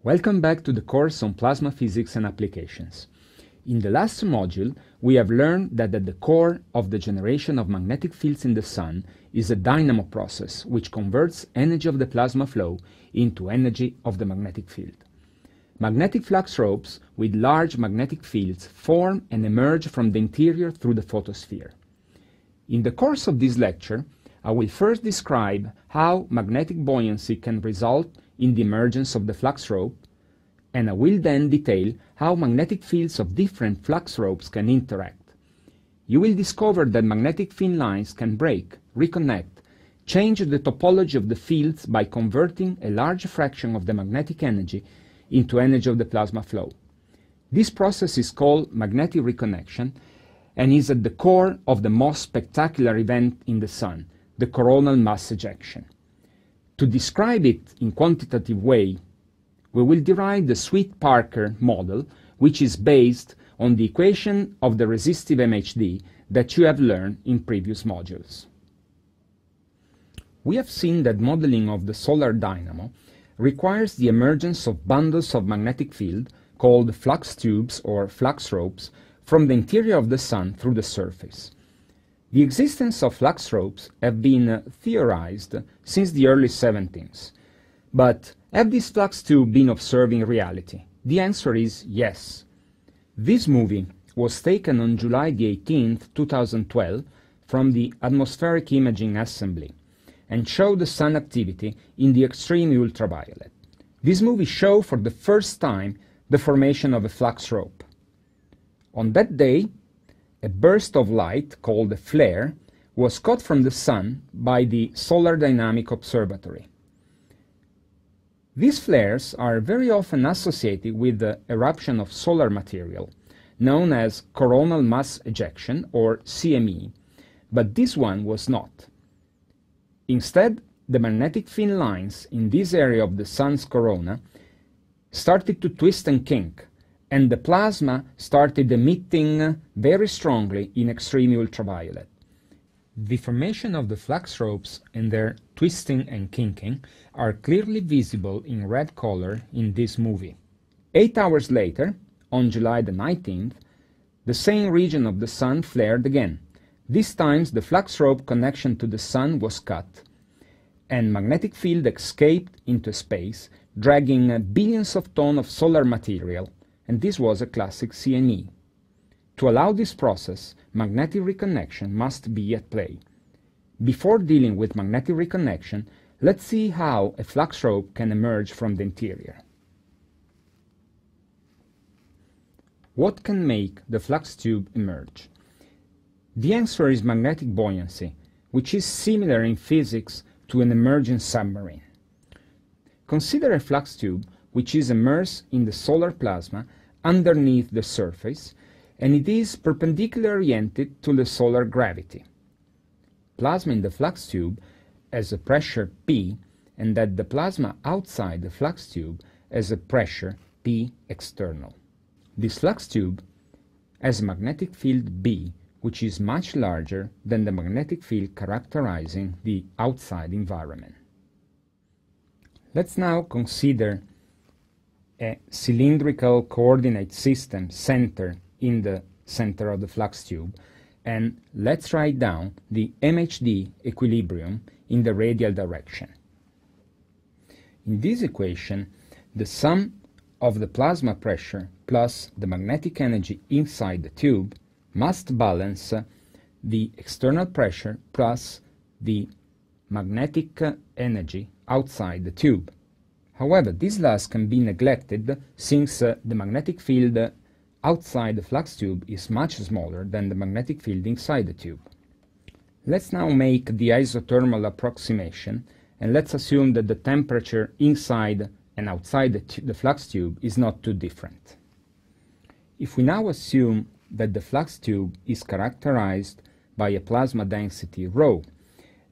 Welcome back to the course on plasma physics and applications. In the last module, we have learned that at the core of the generation of magnetic fields in the Sun is a dynamo process which converts energy of the plasma flow into energy of the magnetic field. Magnetic flux ropes with large magnetic fields form and emerge from the interior through the photosphere. In the course of this lecture, I will first describe how magnetic buoyancy can result in the emergence of the flux rope, and I will then detail how magnetic fields of different flux ropes can interact. You will discover that magnetic thin lines can break, reconnect, change the topology of the fields by converting a large fraction of the magnetic energy into energy of the plasma flow. This process is called magnetic reconnection and is at the core of the most spectacular event in the Sun, the coronal mass ejection. To describe it in quantitative way, we will derive the Sweet-Parker model, which is based on the equation of the resistive MHD that you have learned in previous modules. We have seen that modeling of the solar dynamo requires the emergence of bundles of magnetic field, called flux tubes or flux ropes, from the interior of the Sun through the surface. The existence of flux ropes have been theorized since the early 70s. But have these flux tubes been observed in reality? The answer is yes. This movie was taken on July the 18th, 2012 from the Atmospheric Imaging Assembly and showed the Sun activity in the extreme ultraviolet. This movie showed for the first time the formation of a flux rope. On that day, a burst of light, called a flare, was caught from the Sun by the Solar Dynamic Observatory. These flares are very often associated with the eruption of solar material, known as coronal mass ejection, or CME, but this one was not. Instead, the magnetic thin lines in this area of the Sun's corona started to twist and kink, and the plasma started emitting very strongly in extreme ultraviolet. The formation of the flux ropes and their twisting and kinking are clearly visible in red color in this movie. 8 hours later, on July the 19th, the same region of the Sun flared again. This time the flux rope connection to the Sun was cut, and magnetic field escaped into space, dragging billions of tons of solar material, and this was a classic CME. To allow this process, magnetic reconnection must be at play. Before dealing with magnetic reconnection, let's see how a flux rope can emerge from the interior. What can make the flux tube emerge? The answer is magnetic buoyancy, which is similar in physics to an emerging submarine. Consider a flux tube which is immersed in the solar plasma underneath the surface, and it is perpendicularly oriented to the solar gravity. Plasma in the flux tube has a pressure P, and that the plasma outside the flux tube has a pressure P external. This flux tube has a magnetic field B, which is much larger than the magnetic field characterizing the outside environment. Let's now consider a cylindrical coordinate system centered in the center of the flux tube, and let's write down the MHD equilibrium in the radial direction. In this equation, the sum of the plasma pressure plus the magnetic energy inside the tube must balance the external pressure plus the magnetic energy outside the tube. However, this last can be neglected since the magnetic field outside the flux tube is much smaller than the magnetic field inside the tube. Let's now make the isothermal approximation, and let's assume that the temperature inside and outside the flux tube is not too different. If we now assume that the flux tube is characterized by a plasma density ρ,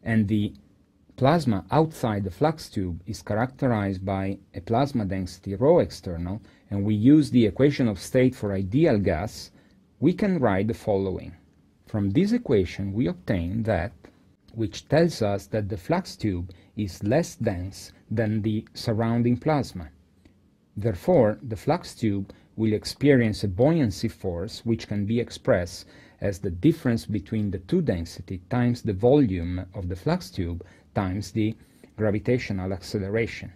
and the plasma outside the flux tube is characterized by a plasma density ρ external, and we use the equation of state for ideal gas, we can write the following. From this equation we obtain that, which tells us that the flux tube is less dense than the surrounding plasma. Therefore, the flux tube will experience a buoyancy force which can be expressed as the difference between the two density times the volume of the flux tube times the gravitational acceleration.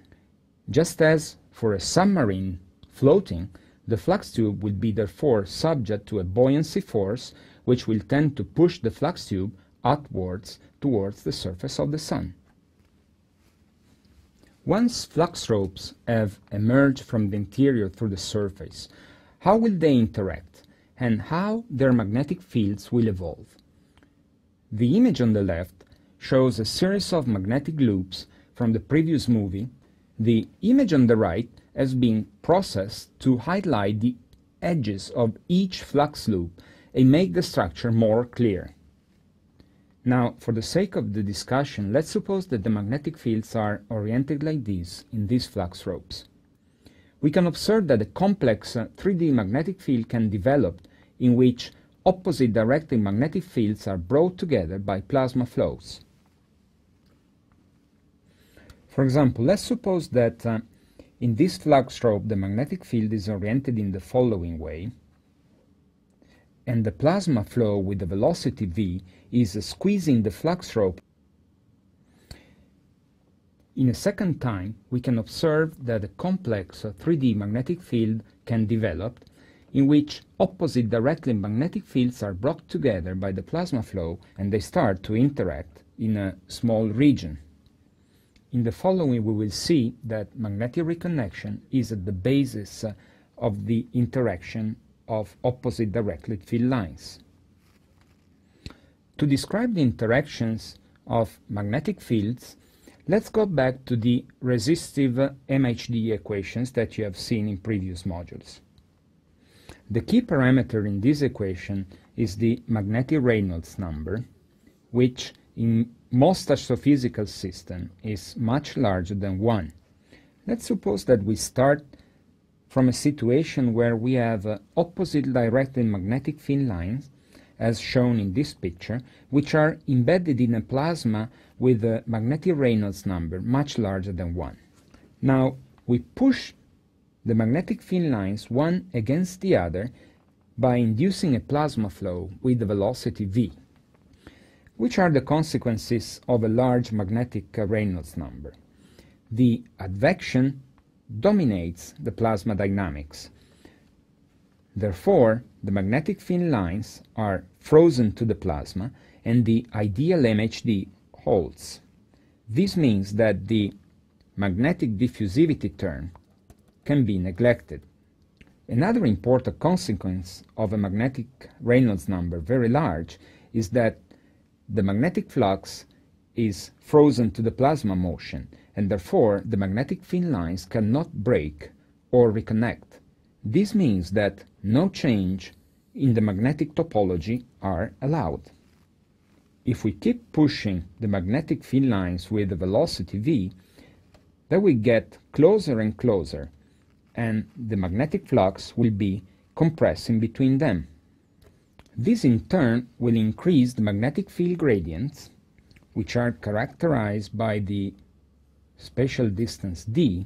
Just as for a submarine floating, the flux tube will be therefore subject to a buoyancy force which will tend to push the flux tube upwards towards the surface of the Sun. Once flux ropes have emerged from the interior through the surface, how will they interact and how their magnetic fields will evolve? The image on the left shows a series of magnetic loops from the previous movie. The image on the right has been processed to highlight the edges of each flux loop and make the structure more clear. Now, for the sake of the discussion, let's suppose that the magnetic fields are oriented like this in these flux ropes. We can observe that a complex 3D magnetic field can develop in which opposite directing magnetic fields are brought together by plasma flows. For example, let's suppose that in this flux rope the magnetic field is oriented in the following way, and the plasma flow with the velocity v is squeezing the flux rope. In a second time, we can observe that a complex 3D magnetic field can develop in which opposite directly magnetic fields are brought together by the plasma flow and they start to interact in a small region. In the following, we will see that magnetic reconnection is at the basis of the interaction of opposite directed field lines. To describe the interactions of magnetic fields, let's go back to the resistive MHD equations that you have seen in previous modules. The key parameter in this equation is the magnetic Reynolds number, which in most astrophysical systems is much larger than 1. Let's suppose that we start from a situation where we have opposite directed magnetic field lines, as shown in this picture, which are embedded in a plasma with a magnetic Reynolds number much larger than 1. Now, we push the magnetic field lines one against the other by inducing a plasma flow with the velocity v. Which are the consequences of a large magnetic Reynolds number? The advection dominates the plasma dynamics. Therefore, the magnetic field lines are frozen to the plasma and the ideal MHD holds. This means that the magnetic diffusivity term can be neglected. Another important consequence of a magnetic Reynolds number very large is that the magnetic flux is frozen to the plasma motion, and therefore the magnetic field lines cannot break or reconnect. This means that no change in the magnetic topology are allowed. If we keep pushing the magnetic field lines with the velocity v, then we get closer and closer, and the magnetic flux will be compressing between them. This in turn will increase the magnetic field gradients, which are characterized by the spatial distance d,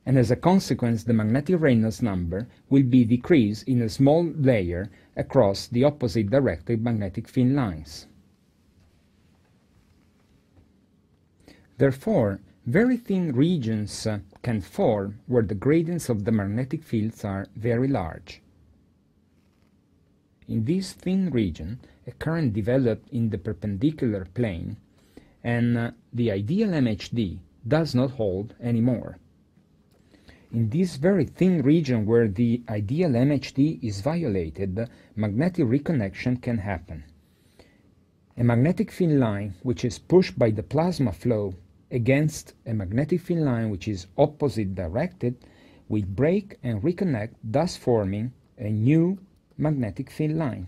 and as a consequence the magnetic Reynolds number will be decreased in a small layer across the opposite directed magnetic field lines. Therefore, very thin regions can form where the gradients of the magnetic fields are very large. In this thin region, a current developed in the perpendicular plane, and the ideal MHD does not hold anymore. In this very thin region where the ideal MHD is violated, magnetic reconnection can happen. A magnetic field line which is pushed by the plasma flow against a magnetic field line which is opposite directed will break and reconnect, thus forming a new magnetic field line.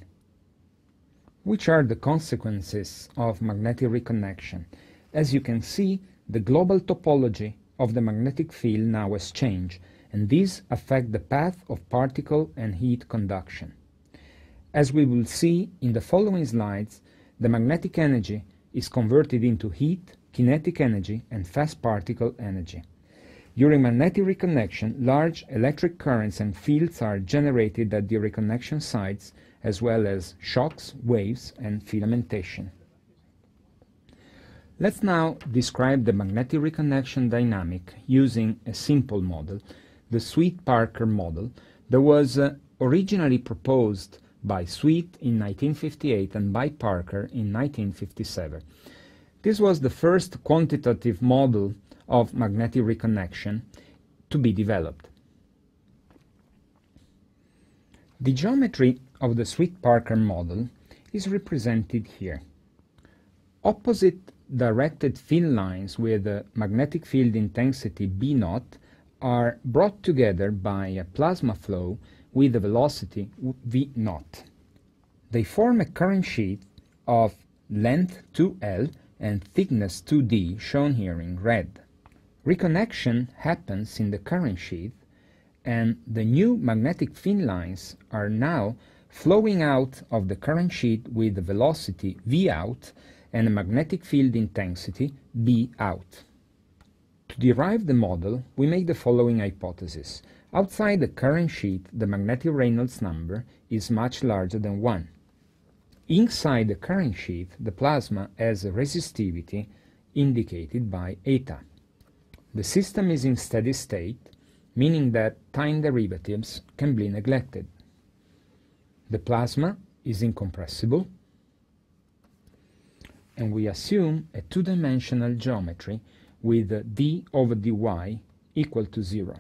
Which are the consequences of magnetic reconnection? As you can see, the global topology of the magnetic field now has changed, and these affect the path of particle and heat conduction. As we will see in the following slides, the magnetic energy is converted into heat, kinetic energy, and fast particle energy. During magnetic reconnection, large electric currents and fields are generated at the reconnection sites, as well as shocks, waves, and filamentation. Let's now describe the magnetic reconnection dynamic using a simple model, the Sweet-Parker model, that was originally proposed by Sweet in 1958 and by Parker in 1957. This was the first quantitative model of magnetic reconnection to be developed. The geometry of the Sweet-Parker model is represented here. Opposite directed field lines with a magnetic field intensity B0 are brought together by a plasma flow with a velocity V0. They form a current sheet of length 2L and thickness 2D, shown here in red. Reconnection happens in the current sheet, and the new magnetic field lines are now flowing out of the current sheet with a velocity V out and a magnetic field intensity B out. To derive the model, we make the following hypothesis. Outside the current sheet, the magnetic Reynolds number is much larger than 1. Inside the current sheet, the plasma has a resistivity indicated by eta. The system is in steady state, meaning that time derivatives can be neglected. The plasma is incompressible, and we assume a two-dimensional geometry with d over dy equal to 0.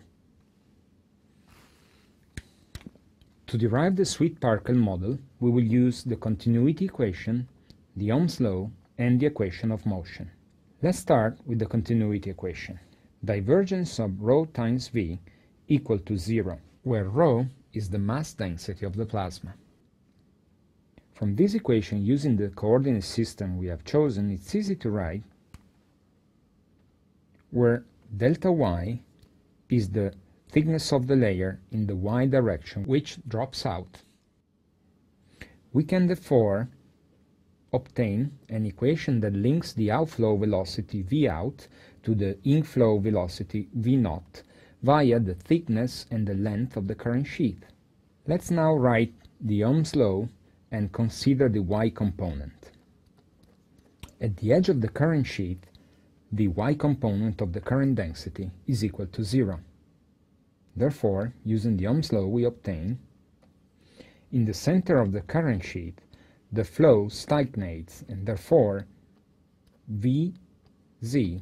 To derive the Sweet-Parker model, we will use the continuity equation, the Ohm's law, and the equation of motion. Let's start with the continuity equation. Divergence of ρ times v equal to 0, where ρ is the mass density of the plasma. From this equation, using the coordinate system we have chosen, it's easy to write where delta y is the thickness of the layer in the y direction, which drops out. We can therefore obtain an equation that links the outflow velocity v out to the inflow velocity v naught via the thickness and the length of the current sheet. Let's now write the Ohm's law and consider the y component. At the edge of the current sheet, the y component of the current density is equal to 0. Therefore, using the Ohm's law, we obtain in the center of the current sheet, the flow stagnates, and therefore Vz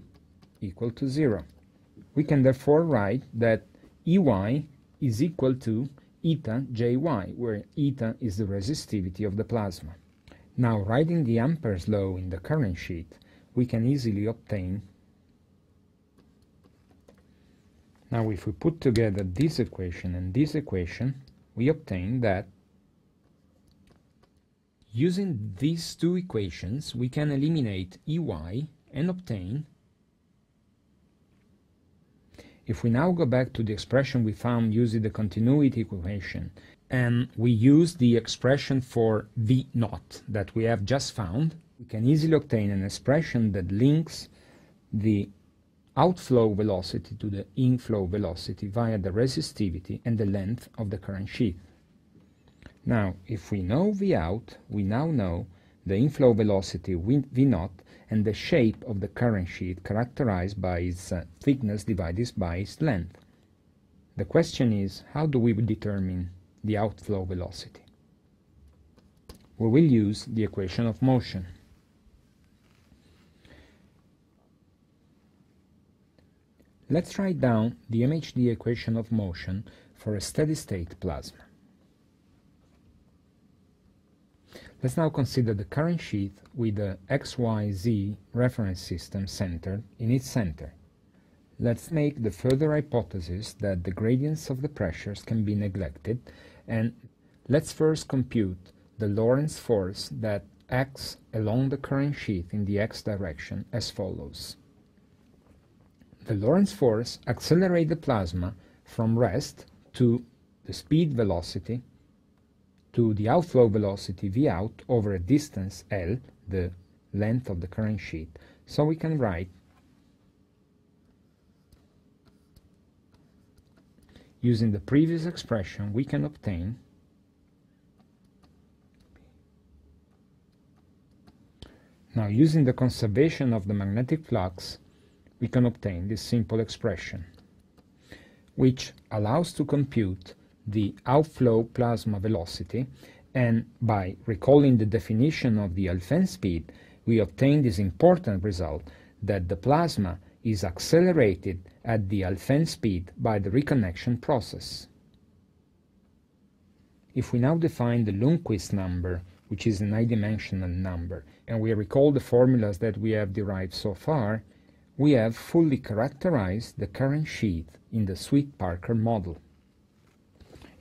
equal to 0. We can therefore write that Ey is equal to eta Jy, where eta is the resistivity of the plasma. Now, writing the Ampere's law in the current sheet, we can easily obtain. Now, if we put together this equation and this equation, we obtain that using these two equations, we can eliminate Ey and obtain. If we now go back to the expression we found using the continuity equation, and we use the expression for V naught that we have just found, we can easily obtain an expression that links the outflow velocity to the inflow velocity via the resistivity and the length of the current sheet. Now, if we know V out, we now know the inflow velocity V naught and the shape of the current sheet characterized by its thickness divided by its length. The question is, how do we determine the outflow velocity? We will use the equation of motion. Let's write down the MHD equation of motion for a steady-state plasma. Let's now consider the current sheet with the XYZ reference system centered in its center. Let's make the further hypothesis that the gradients of the pressures can be neglected, and let's first compute the Lorentz force that acts along the current sheet in the x direction as follows. The Lorentz force accelerates the plasma from rest to the speed velocity to the outflow velocity V out over a distance L, the length of the current sheet. So we can write using the previous expression, we can obtain now, using the conservation of the magnetic flux, we can obtain this simple expression, which allows to compute the outflow plasma velocity, and by recalling the definition of the Alfvén speed, we obtain this important result that the plasma is accelerated at the Alfvén speed by the reconnection process. If we now define the Lundquist number, which is an I-dimensional number, and we recall the formulas that we have derived so far, we have fully characterized the current sheet in the Sweet-Parker model.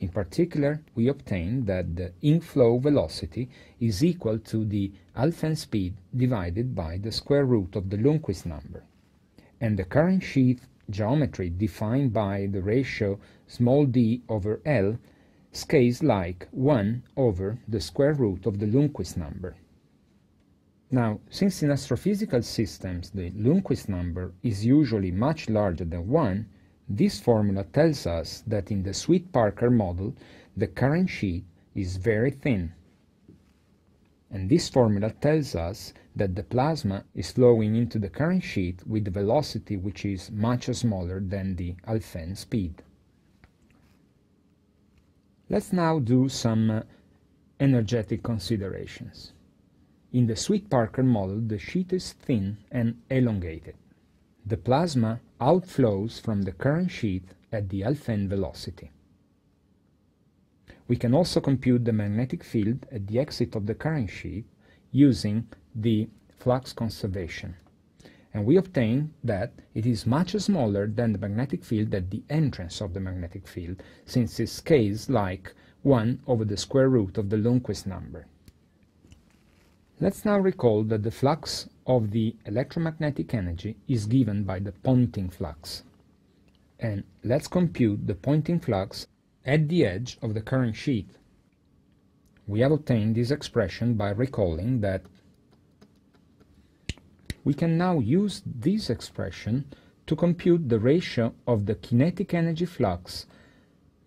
In particular, we obtain that the inflow velocity is equal to the Alfvén speed divided by the square root of the Lundquist number, and the current sheet geometry defined by the ratio small d over L scales like 1 over the square root of the Lundquist number. Now, since in astrophysical systems the Lundquist number is usually much larger than 1, this formula tells us that in the Sweet-Parker model the current sheet is very thin. And this formula tells us that the plasma is flowing into the current sheet with a velocity which is much smaller than the Alfvén speed. Let's now do some energetic considerations. In the Sweet-Parker model, the sheet is thin and elongated. The plasma outflows from the current sheet at the Alfvén velocity. We can also compute the magnetic field at the exit of the current sheet using the flux conservation. And we obtain that it is much smaller than the magnetic field at the entrance of the magnetic field, since it scales like 1 over the square root of the Lundquist number. Let's now recall that the flux of the electromagnetic energy is given by the Poynting flux. And let's compute the Poynting flux at the edge of the current sheet. We have obtained this expression by recalling that we can now use this expression to compute the ratio of the kinetic energy flux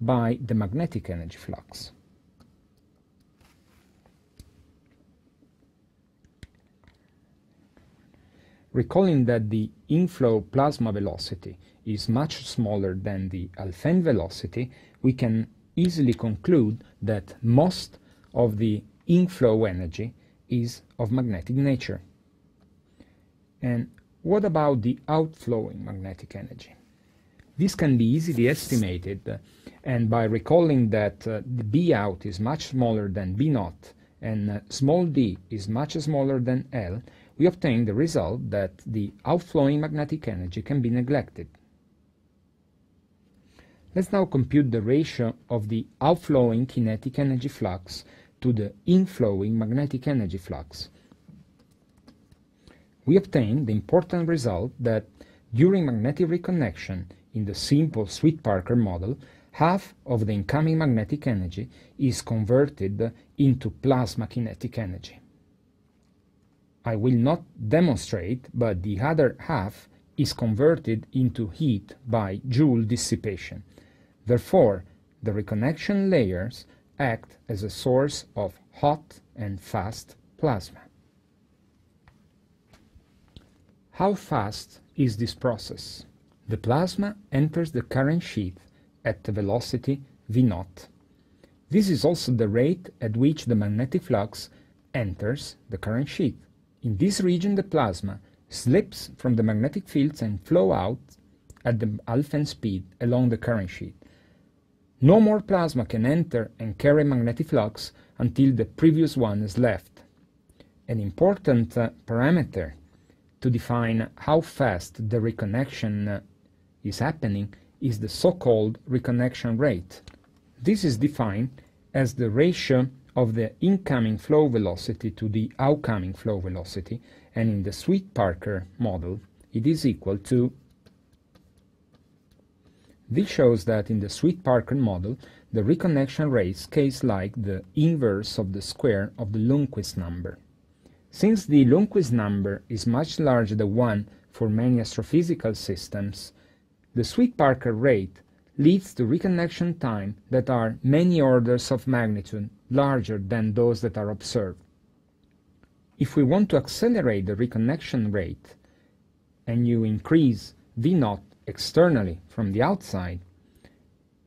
by the magnetic energy flux. Recalling that the inflow plasma velocity is much smaller than the Alfvén velocity, we can easily conclude that most of the inflow energy is of magnetic nature. And what about the outflowing magnetic energy? This can be easily estimated, and by recalling that the B out is much smaller than B naught, and small d is much smaller than L, we obtain the result that the outflowing magnetic energy can be neglected. Let's now compute the ratio of the outflowing kinetic energy flux to the inflowing magnetic energy flux. We obtain the important result that during magnetic reconnection in the simple Sweet-Parker model, half of the incoming magnetic energy is converted into plasma kinetic energy. I will not demonstrate, but the other half is converted into heat by Joule dissipation. Therefore, the reconnection layers act as a source of hot and fast plasma. How fast is this process? The plasma enters the current sheath at the velocity v0. This is also the rate at which the magnetic flux enters the current sheath. In this region, the plasma slips from the magnetic fields and flow out at the Alfvén speed along the current sheath. No more plasma can enter and carry magnetic flux until the previous one is left. An important parameter to define how fast the reconnection is happening is the so-called reconnection rate. This is defined as the ratio of the incoming flow velocity to the outgoing flow velocity, and in the Sweet-Parker model it is equal to. This shows that in the Sweet-Parker model the reconnection rate scales like the inverse of the square of the Lundquist number. Since the Lundquist number is much larger than 1 for many astrophysical systems, the Sweet-Parker rate leads to reconnection time that are many orders of magnitude larger than those that are observed. If we want to accelerate the reconnection rate, and you increase V0 externally from the outside,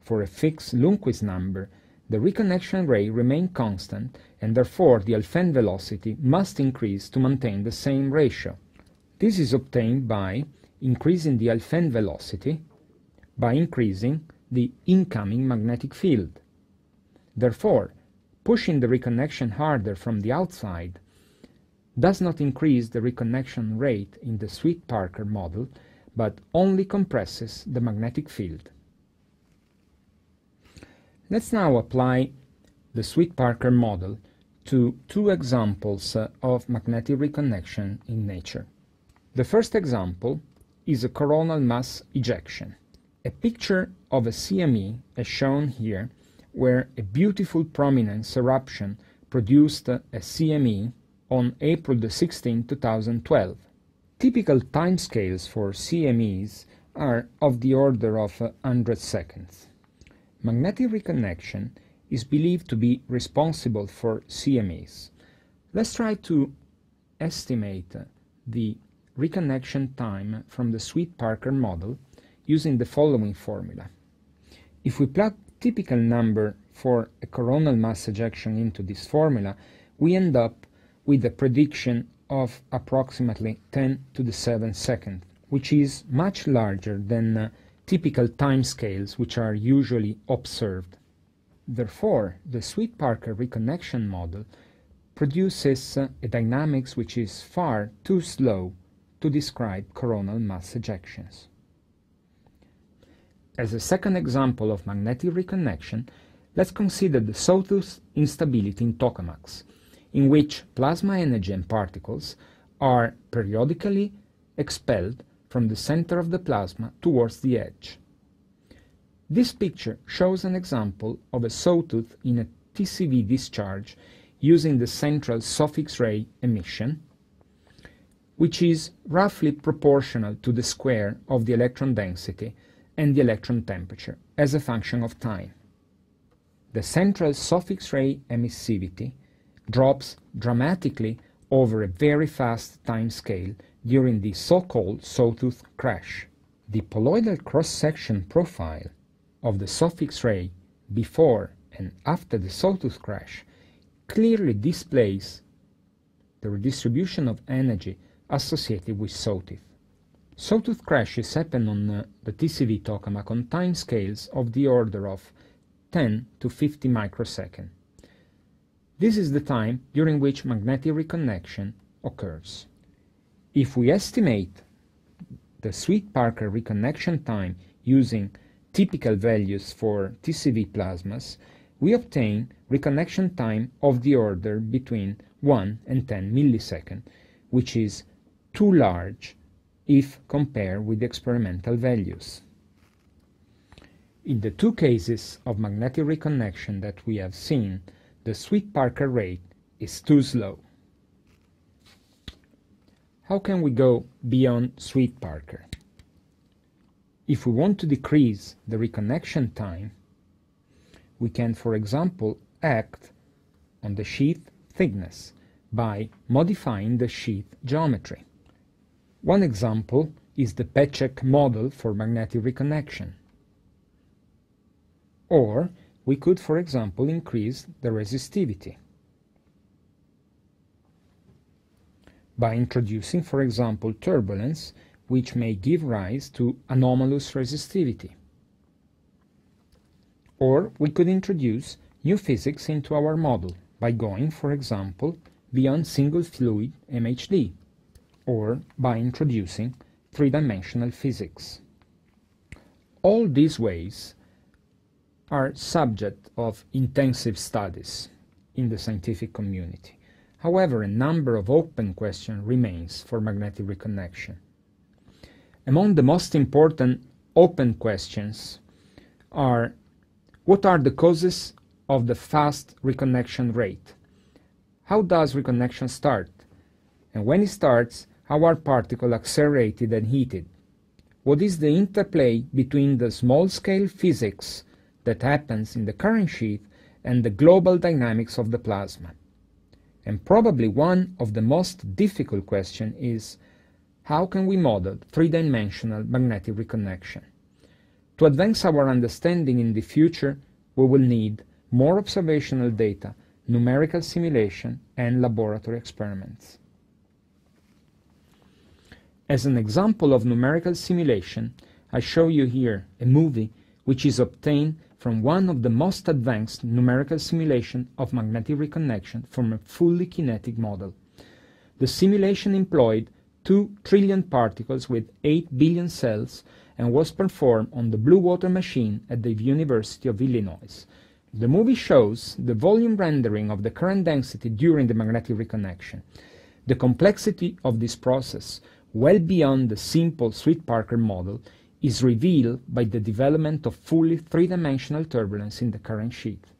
for a fixed Lundquist number, the reconnection rate remains constant, and therefore the Alfvén velocity must increase to maintain the same ratio. This is obtained by increasing the Alfvén velocity by increasing the incoming magnetic field. Therefore, pushing the reconnection harder from the outside does not increase the reconnection rate in the Sweet-Parker model, but only compresses the magnetic field. Let's now apply the Sweet-Parker model to two examples of magnetic reconnection in nature. The first example is a coronal mass ejection. A picture of a CME is shown here, where a beautiful prominence eruption produced a CME on April 16, 2012. Typical timescales for CMEs are of the order of 100 seconds. Magnetic reconnection is believed to be responsible for CMEs. Let's try to estimate the reconnection time from the Sweet-Parker model using the following formula. If we plug typical number for a coronal mass ejection into this formula, we end up with a prediction of approximately 10 to the 7 seconds, which is much larger than typical timescales which are usually observed. Therefore, the Sweet-Parker reconnection model produces a dynamics which is far too slow to describe coronal mass ejections. As a second example of magnetic reconnection, let's consider the sawtooth instability in tokamaks, in which plasma energy and particles are periodically expelled from the center of the plasma towards the edge. This picture shows an example of a sawtooth in a TCV discharge using the central suffix ray emission, which is roughly proportional to the square of the electron density and the electron temperature as a function of time. The central suffix ray emissivity drops dramatically over a very fast time scale during the so-called sawtooth crash. The poloidal cross-section profile of the suffix ray before and after the sawtooth crash clearly displays the redistribution of energy associated with sawtooth. Sawtooth crashes happen on the TCV tokamak on time scales of the order of 10 to 50 microseconds. This is the time during which magnetic reconnection occurs. If we estimate the Sweet-Parker reconnection time using typical values for TCV plasmas, we obtain reconnection time of the order between 1 and 10 milliseconds, which is too large if compared with the experimental values. In the two cases of magnetic reconnection that we have seen, the Sweet-Parker rate is too slow. How can we go beyond Sweet-Parker? If we want to decrease the reconnection time, we can, for example, act on the sheath thickness by modifying the sheath geometry. One example is the Pecek model for magnetic reconnection. Or we could, for example, increase the resistivity by introducing, for example, turbulence, which may give rise to anomalous resistivity. Or we could introduce new physics into our model by going, for example, beyond single fluid MHD, or by introducing three-dimensional physics. All these ways are subject of intensive studies in the scientific community. However, a number of open questions remains for magnetic reconnection. Among the most important open questions are: what are the causes of the fast reconnection rate? How does reconnection start? And when it starts, how are particles accelerated and heated? what is the interplay between the small-scale physics that happens in the current sheath and the global dynamics of the plasma. And probably one of the most difficult questions is, how can we model three-dimensional magnetic reconnection? To advance our understanding in the future, we will need more observational data, numerical simulation, and laboratory experiments. As an example of numerical simulation, I show you here a movie which is obtained from one of the most advanced numerical simulation of magnetic reconnection from a fully kinetic model. The simulation employed 2 trillion particles with 8 billion cells and was performed on the Blue Water machine at the University of Illinois. The movie shows the volume rendering of the current density during the magnetic reconnection. The complexity of this process, well beyond the simple Sweet-Parker model, is revealed by the development of fully three-dimensional turbulence in the current sheath.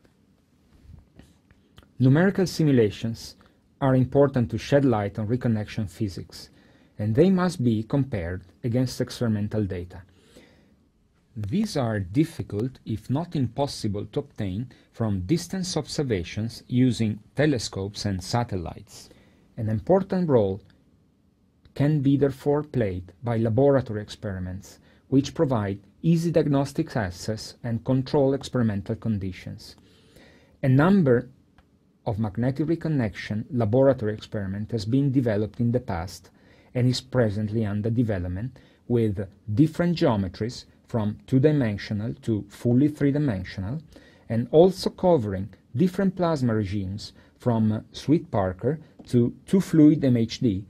Numerical simulations are important to shed light on reconnection physics, and they must be compared against experimental data. These are difficult, if not impossible, to obtain from distance observations using telescopes and satellites. An important role can be therefore played by laboratory experiments, which provide easy diagnostic access and control experimental conditions. A number of magnetic reconnection laboratory experiment has been developed in the past and is presently under development with different geometries from two-dimensional to fully three-dimensional, and also covering different plasma regimes from Sweet-Parker to two-fluid MHD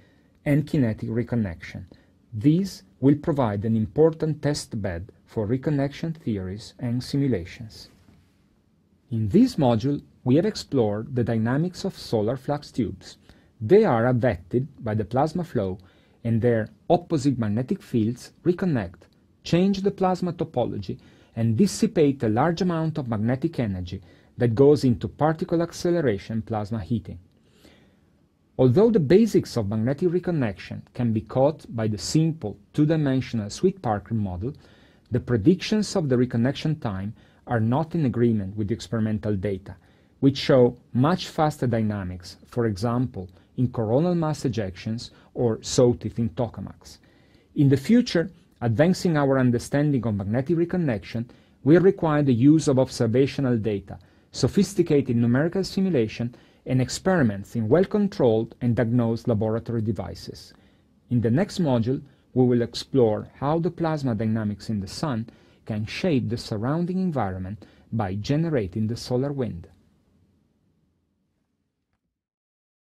and kinetic reconnection. These will provide an important test bed for reconnection theories and simulations. In this module, we have explored the dynamics of solar flux tubes. They are affected by the plasma flow, and their opposite magnetic fields reconnect, change the plasma topology, and dissipate a large amount of magnetic energy that goes into particle acceleration plasma heating. Although the basics of magnetic reconnection can be caught by the simple two-dimensional Sweet-Parker model, the predictions of the reconnection time are not in agreement with the experimental data, which show much faster dynamics, for example, in coronal mass ejections or sawtooth in tokamaks. In the future, advancing our understanding of magnetic reconnection will require the use of observational data, sophisticated numerical simulation, and experiments in well-controlled and diagnosed laboratory devices. In the next module, we will explore how the plasma dynamics in the Sun can shape the surrounding environment by generating the solar wind.